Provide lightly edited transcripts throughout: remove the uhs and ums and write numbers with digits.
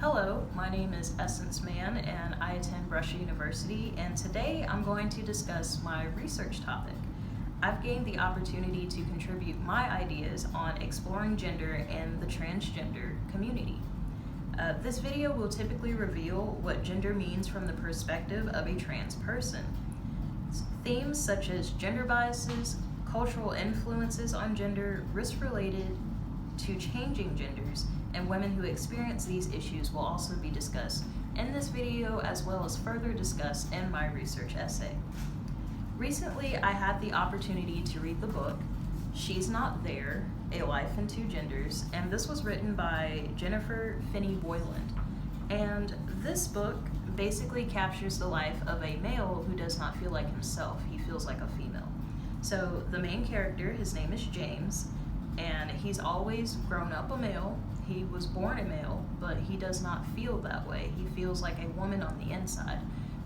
Hello, my name is Essence Mann and I attend Brushy University, and today I'm going to discuss my research topic. I've gained the opportunity to contribute my ideas on exploring gender and the transgender community. This video will typically reveal what gender means from the perspective of a trans person. Themes such as gender biases, cultural influences on gender, risks related to changing genders, and women who experience these issues will also be discussed in this video, as well as further discussed in my research essay. Recently, I had the opportunity to read the book, She's Not There, A Life in Two Genders, and this was written by Jennifer Finney Boylan. And this book basically captures the life of a male who does not feel like himself, he feels like a female. So the main character, his name is James, and he's always grown up a male. He was born a male, but he does not feel that way. He feels like a woman on the inside.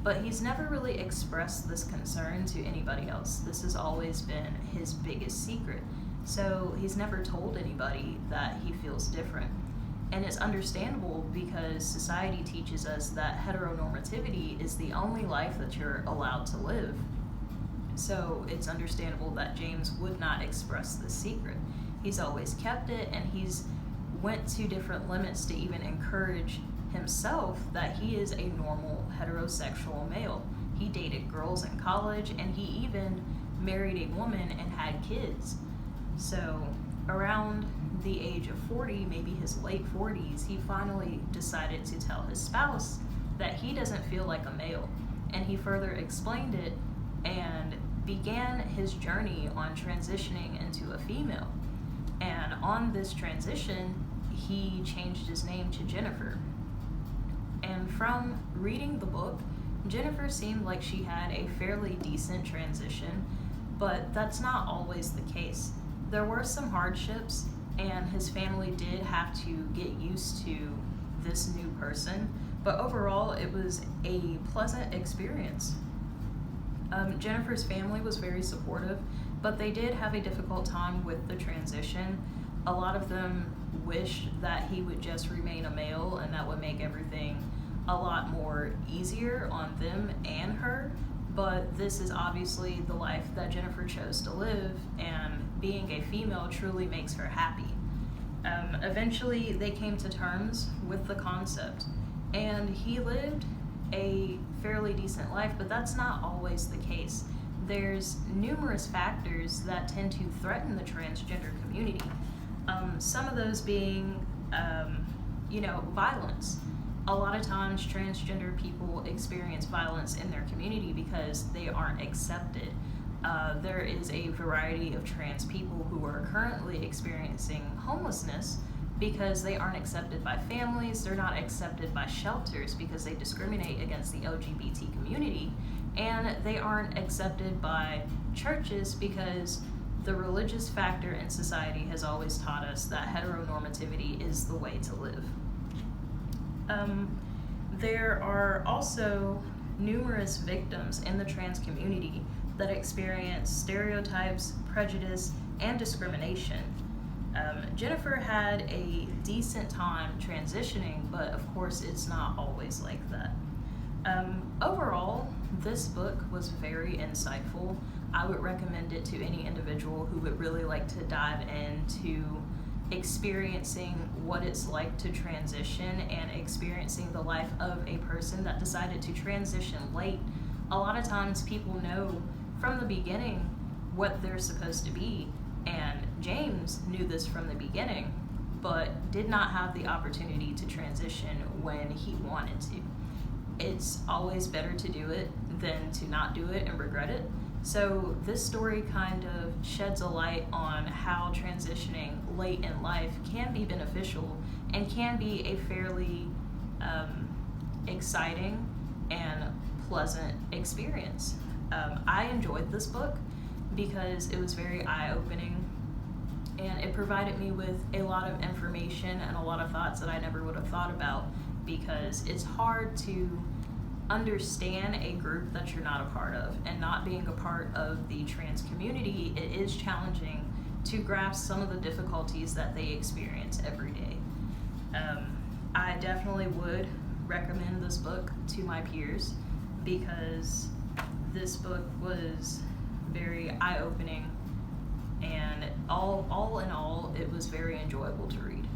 But he's never really expressed this concern to anybody else. This has always been his biggest secret. So he's never told anybody that he feels different. And it's understandable because society teaches us that heteronormativity is the only life that you're allowed to live. So it's understandable that James would not express this secret. He's always kept it, and he's went to different limits to even encourage himself that he is a normal heterosexual male. He dated girls in college, and he even married a woman and had kids. So around the age of 40, maybe his late 40s, he finally decided to tell his spouse that he doesn't feel like a male. And he further explained it and began his journey on transitioning into a female. And on this transition, he changed his name to Jennifer. And from reading the book, Jennifer seemed like she had a fairly decent transition, but that's not always the case. There were some hardships, and his family did have to get used to this new person, but overall it was a pleasant experience. Jennifer's family was very supportive, but they did have a difficult time with the transition. A lot of them wished that he would just remain a male, and that would make everything a lot more easier on them and her. But this is obviously the life that Jennifer chose to live, and being a female truly makes her happy. Eventually, they came to terms with the concept, and he lived a fairly decent life, but that's not always the case. There's numerous factors that tend to threaten the transgender community. Some of those being, violence. A lot of times transgender people experience violence in their community because they aren't accepted. There is a variety of trans people who are currently experiencing homelessness because they aren't accepted by families, they're not accepted by shelters because they discriminate against the LGBT community, and they aren't accepted by churches because the religious factor in society has always taught us that heteronormativity is the way to live. There are also numerous victims in the trans community that experience stereotypes, prejudice, and discrimination. Jennifer had a decent time transitioning, but of course it's not always like that. Overall, this book was very insightful. I would recommend it to any individual who would really like to dive into experiencing what it's like to transition and experiencing the life of a person that decided to transition late. A lot of times people know from the beginning what they're supposed to be, and James knew this from the beginning, but did not have the opportunity to transition when he wanted to. It's always better to do it than to not do it and regret it. So this story kind of sheds a light on how transitioning late in life can be beneficial and can be a fairly exciting and pleasant experience. I enjoyed this book because it was very eye-opening, and it provided me with a lot of information and a lot of thoughts that I never would have thought about, because it's hard to understand a group that you're not a part of, and not being a part of the trans community, it is challenging to grasp some of the difficulties that they experience every day. I definitely would recommend this book to my peers because this book was very eye-opening, and all in all, it was very enjoyable to read.